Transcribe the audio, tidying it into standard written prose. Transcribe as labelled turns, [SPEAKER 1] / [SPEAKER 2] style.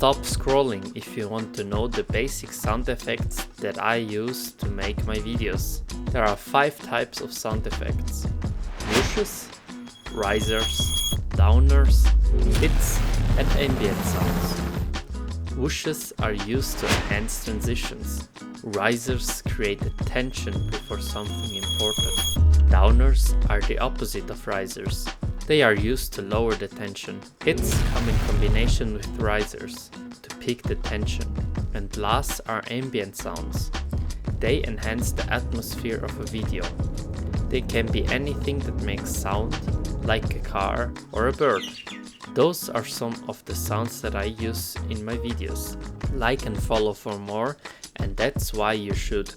[SPEAKER 1] Stop scrolling if you want to know the basic sound effects that I use to make my videos. There are 5 types of sound effects: whooshes, risers, downers, hits and ambient sounds. Whooshes are used to enhance transitions. Risers create a tension before something important. Downers are the opposite of risers. They are used to lower the tension. Hits come in combination with risers to peak the tension. And last are ambient sounds. They enhance the atmosphere of a video. They can be anything that makes sound, like a car or a bird. Those are some of the sounds that I use in my videos. Like and follow for more, and that's why you should.